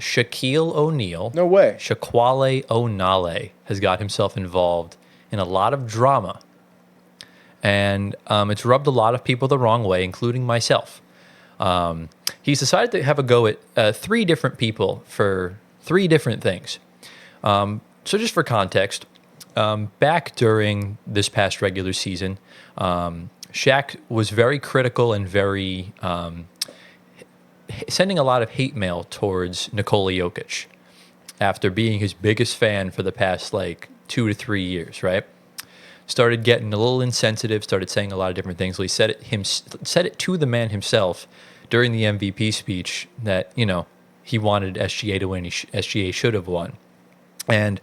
Shaquille O'Neal, No way. Shaquille O'Neal, has got himself involved in a lot of drama. And it's rubbed a lot of people the wrong way, including myself. He's decided to have a go at 3 different people for 3 different things. So just for context, back during this past regular season, Shaq was very critical and very sending a lot of hate mail towards Nikola Jokic after being his biggest fan for the past 2 to 3 years, right? Started getting a little insensitive, started saying a lot of different things. Well, he said it to the man himself during the MVP speech that, he wanted SGA to win. SGA should have won. And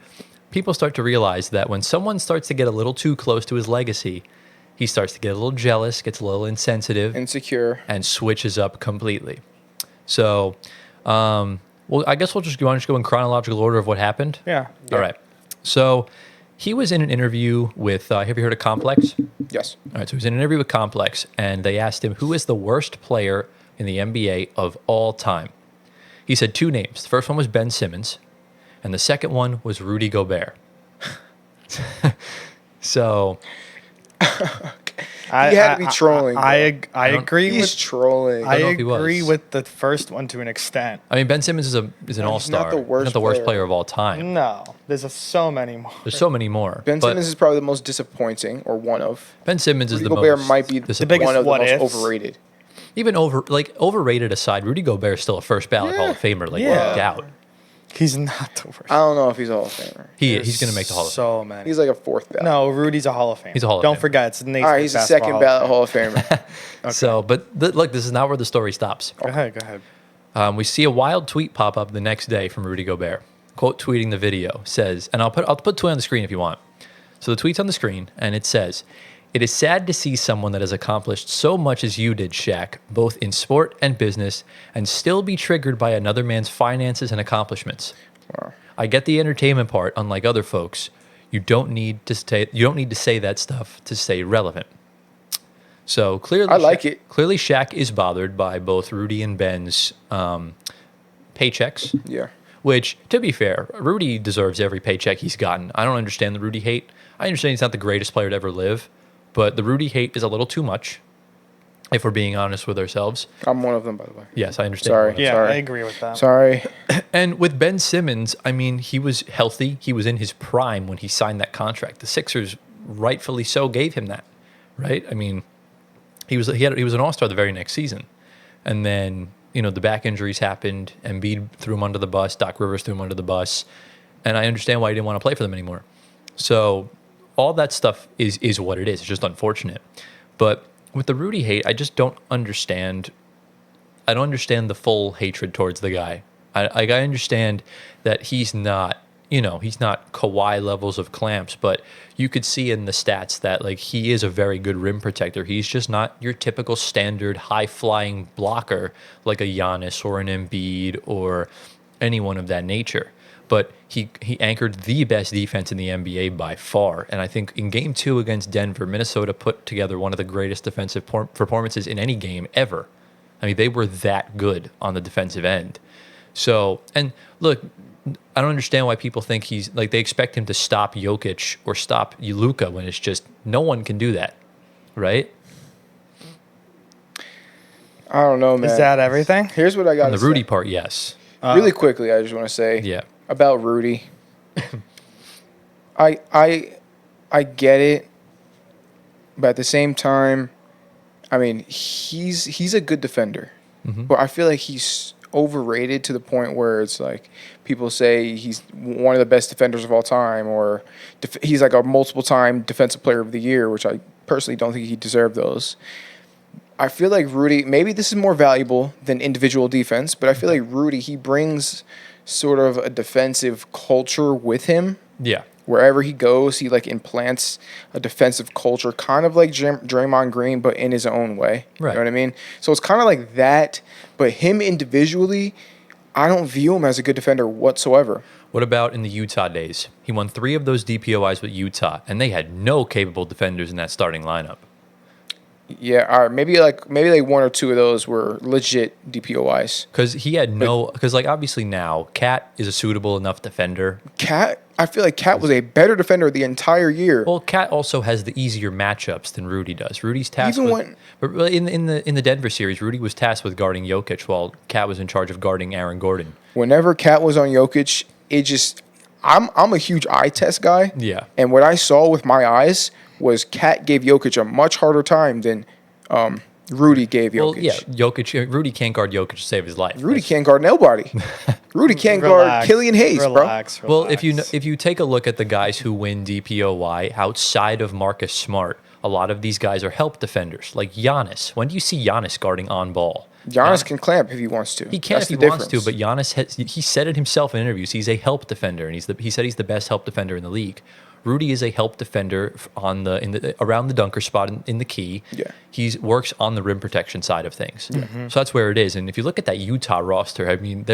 people start to realize that when someone starts to get a little too close to his legacy, he starts to get a little jealous, gets a little insensitive. Insecure. And switches up completely. So, I guess we'll just go in chronological order of what happened. Yeah. All right. So he was in an interview with, have you heard of Complex? Yes. All right, so he was in an interview with Complex, and they asked him, who is the worst player in the NBA of all time? He said 2 names. The first one was Ben Simmons, and the second one was Rudy Gobert. So... He had to be trolling. I agree. He's trolling. I agree with the first one to an extent. I mean, Ben Simmons is an all-star. not the worst He's not the worst player player of all time. No, there's so many more. There's so many more. Ben but Simmons is probably the most disappointing, or one of. Ben Simmons is Rudy the Gobert most... might be biggest one of the what most ifs. overrated. Even overrated aside, Rudy Gobert is still a first ballot Hall of Famer, no doubt. He's not the worst. I don't know if he's a Hall of Famer. He's going to make the Hall of Fame. So many. He's like a 4th ballot. No, Rudy's a Hall of Famer. He's a Hall of Don't Famer. forget, it's Naismith All right, he's a Basketball second ballot Hall of Famer. Okay. So, but look, this is not where the story stops. Go ahead. We see a wild tweet pop up the next day from Rudy Gobert. Quote tweeting the video says, and I'll put the tweet on the screen if you want. So the tweet's on the screen, and it says, "It is sad to see someone that has accomplished so much as you did, Shaq, both in sport and business, and still be triggered by another man's finances and accomplishments. Wow. I get the entertainment part, unlike other folks. You don't need to say that stuff to stay relevant." So clearly, I like it. Clearly, Shaq is bothered by both Rudy and Ben's paychecks. Yeah. Which, to be fair, Rudy deserves every paycheck he's gotten. I don't understand the Rudy hate. I understand he's not the greatest player to ever live, but the Rudy hate is a little too much, if we're being honest with ourselves. I'm one of them, by the way. Yes, I understand. Sorry. Yeah, Sorry. I agree with that. Sorry. And with Ben Simmons, I mean, he was healthy. He was in his prime when he signed that contract. The Sixers, rightfully so, gave him that, right? I mean, he was an all-star the very next season. And then, the back injuries happened. Embiid threw him under the bus. Doc Rivers threw him under the bus. And I understand why he didn't want to play for them anymore. So all that stuff is what it is. It's just unfortunate. But with the Rudy hate, I just don't understand. I don't understand the full hatred towards the guy. I understand that he's not, he's not Kawhi levels of clamps, but you could see in the stats that he is a very good rim protector. He's just not your typical standard high flying blocker like a Giannis or an Embiid or anyone of that nature. But he anchored the best defense in the NBA by far. And I think in Game 2 against Denver, Minnesota put together one of the greatest defensive performances in any game ever. I mean, they were that good on the defensive end. So, and look, I don't understand why people think he's they expect him to stop Jokic or stop Luka when it's just no one can do that, right? I don't know, man. Is that everything? Here's what I got. On the Rudy part, yes. Really quickly, I just want to say about Rudy. I get it, but at the same time, I mean, he's a good defender, but I feel like he's overrated to the point where it's people say he's one of the best defenders of all time, or he's like a multiple-time defensive player of the year, which I personally don't think he deserved those. I feel like Rudy, maybe this is more valuable than individual defense, but I feel like Rudy, he brings sort of a defensive culture with him. Yeah. Wherever he goes, he implants a defensive culture, kind of like Draymond Green, but in his own way. Right. You know what I mean? So it's kind of like that, but him individually, I don't view him as a good defender whatsoever. What about in the Utah days? He won 3 of those DPOIs with Utah, and they had no capable defenders in that starting lineup. Yeah, all right, maybe like one or two of those were legit DPOIs. Because he had because like obviously now Cat is a suitable enough defender. Cat, I feel like Cat was a better defender the entire year. Well, Cat also has the easier matchups than Rudy does. Rudy's tasked Even with, but really in the Denver series, Rudy was tasked with guarding Jokic while Cat was in charge of guarding Aaron Gordon. Whenever Cat was on Jokic, it just I'm a huge eye test guy. Yeah. And what I saw with my eyes was Cat gave Jokic a much harder time than Rudy gave Jokic. Well, yeah, Rudy can't guard Jokic to save his life. Rudy can't guard nobody. Rudy can't guard Killian Hayes, relax. bro. Well, if you take a look at the guys who win DPOY outside of Marcus Smart, a lot of these guys are help defenders, like Giannis. When do you see Giannis guarding on ball? Giannis can clamp if he wants to. He can That's if he wants to, but Giannis he said it himself in interviews. He's a help defender, and he said he's the best help defender in the league. Rudy is a help defender around the dunker spot in the key. Yeah. He works on the rim protection side of things. Mm-hmm. So that's where it is. And if you look at that Utah roster, I mean,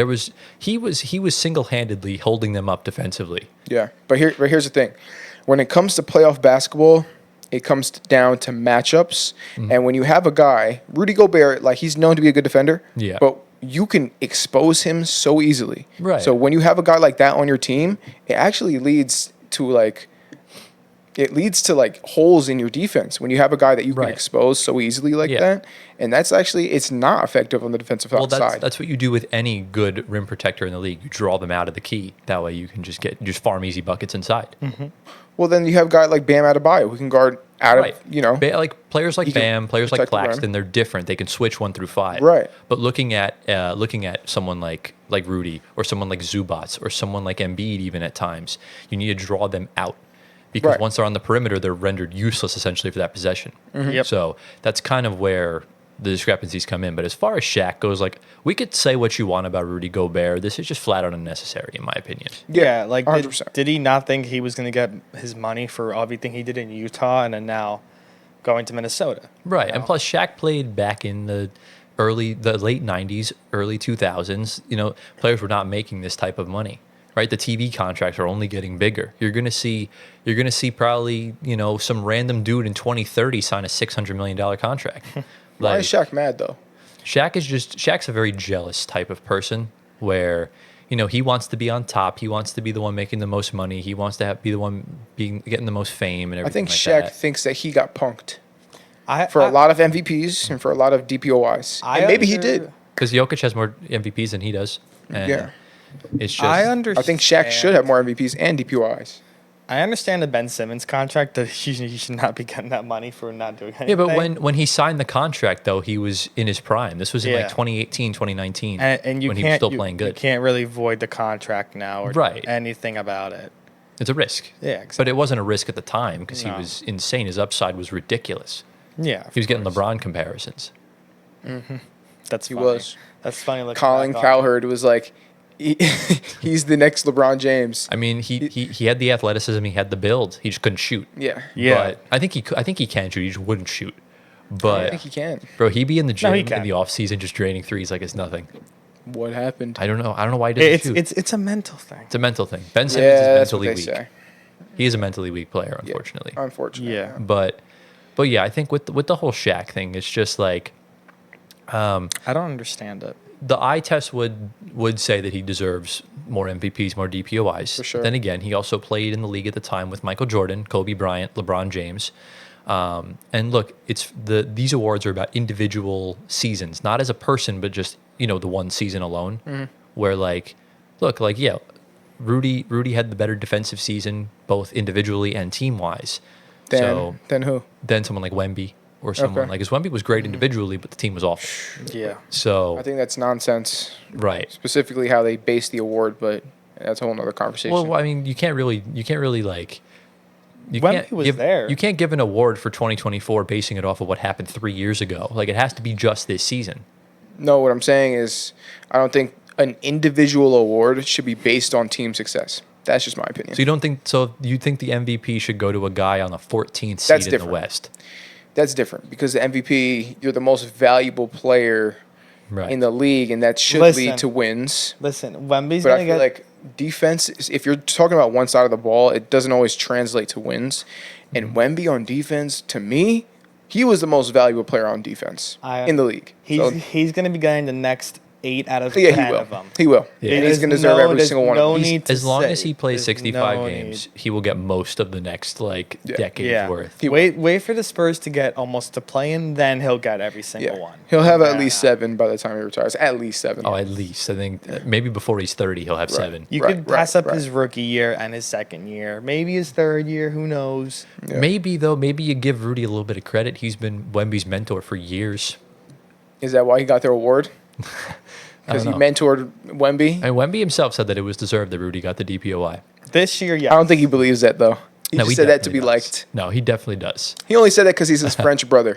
he was single-handedly holding them up defensively. Yeah, but here's the thing: when it comes to playoff basketball, it comes down to matchups. Mm-hmm. And when you have a guy, Rudy Gobert, like he's known to be a good defender. Yeah. But you can expose him so easily. Right. So when you have a guy like that on your team, it actually leads to holes in your defense when you have a guy that you can expose so easily like that. And that's actually, it's not effective on the defensive side. That's what you do with any good rim protector in the league. You draw them out of the key. That way you can just farm easy buckets inside. Mm-hmm. Well, then you have a guy like Bam Adebayo who can guard out of, like players like Bam, players like Claxton, they're different. They can switch 1 through 5. Right. But looking at someone like Rudy or someone like Zubats or someone like Embiid even at times, you need to draw them out. Because once they're on the perimeter, they're rendered useless essentially for that possession. Mm-hmm. Yep. So that's kind of where the discrepancies come in. But as far as Shaq goes, like we could say what you want about Rudy Gobert. This is just flat out unnecessary, in my opinion. Yeah, like 100%. Did he not think he was going to get his money for everything he did in Utah and then now going to Minnesota? Right, and plus Shaq played back in the late 90s, early 2000s. Players were not making this type of money. Right, the TV contracts are only getting bigger. You're gonna see probably some random dude in 2030 sign a $600 million contract. Why is Shaq mad though? Shaq's a very jealous type of person where he wants to be on top. He wants to be the one making the most money. He wants to be the one getting the most fame and everything. I think like Shaq thinks that he got punked for a lot of MVPs and for a lot of DPOIs. And maybe he did because Jokic has more MVPs than he does. And yeah. It's just, I understand. I think Shaq should have more MVPs and DPOIs. I understand the Ben Simmons contract that he should not be getting that money for not doing anything. Yeah, but when he signed the contract, though, he was in his prime. This was in like 2018, 2019, and when he was still playing good. You can't really void the contract now or do anything about it. It's a risk. Yeah, exactly. But it wasn't a risk at the time because he was insane. His upside was ridiculous. Yeah, he was getting LeBron comparisons. Mm-hmm. That's funny. Was. That's funny. Colin Cowherd was like, he's the next LeBron James. I mean, he had the athleticism, he had the build, he just couldn't shoot. Yeah. But I think he can shoot. He just wouldn't shoot. But I think he can. Bro, he'd be in the gym in the off season just draining threes like it's nothing. What happened? I don't know. I don't know why he doesn't shoot. It's a mental thing. It's a mental thing. Ben Simmons is mentally weak. Say. He is a mentally weak player, unfortunately. Yeah, unfortunately. Yeah. But yeah, I think with the whole Shaq thing, it's just like I don't understand it. The eye test would say that he deserves more MVPs, more DPOIs. For sure. Then again, he also played in the league at the time with Michael Jordan, Kobe Bryant, LeBron James. And look, these awards are about individual seasons, not as a person, but just the one season alone. Mm-hmm. Where Rudy had the better defensive season, both individually and team wise. Then who? Then someone like Wemby. Or someone like, because Wemby was great individually, but the team was awful. Yeah. So I think that's nonsense. Right. Specifically how they base the award, but that's a whole nother conversation. Well, I mean, you can't really like. You can't give an award for 2024 basing it off of what happened 3 years ago. Like it has to be just this season. No, what I'm saying is, I don't think an individual award should be based on team success. That's just my opinion. So you don't think so? You think the MVP should go to a guy on the 14th seed in the West? That's different because the MVP, you're the most valuable player in the league, and that should lead to wins. Listen, Wemby's but I feel like defense, if you're talking about one side of the ball, it doesn't always translate to wins. And Wemby on defense, to me, he was the most valuable player on defense in the league. He's going to be getting the next 8 out of 10 Yeah, he will. of them. He will. Yeah. And he's going to deserve every single one of them. need to As long say. as he plays There's 65 no games, need. he will get most of the next decade's Yeah. worth. Wait for the Spurs to get almost to play-in, then he'll get every single one. He'll have at least 7 by the time he retires. At least 7. Oh, at least. I think maybe before he's 30, he'll have 7. You could pass up his rookie year and his second year, maybe his third year. Who knows? Yeah. Maybe, though, maybe you give Rudy a little bit of credit. He's been Wemby's mentor for years. Is that why he got their award? Because he mentored Wemby? And Wemby himself said that it was deserved that Rudy got the DPOI. This year, yeah. I don't think he believes that, though. He just said that to be does. liked. No, he definitely does. He only said that because he's his French brother.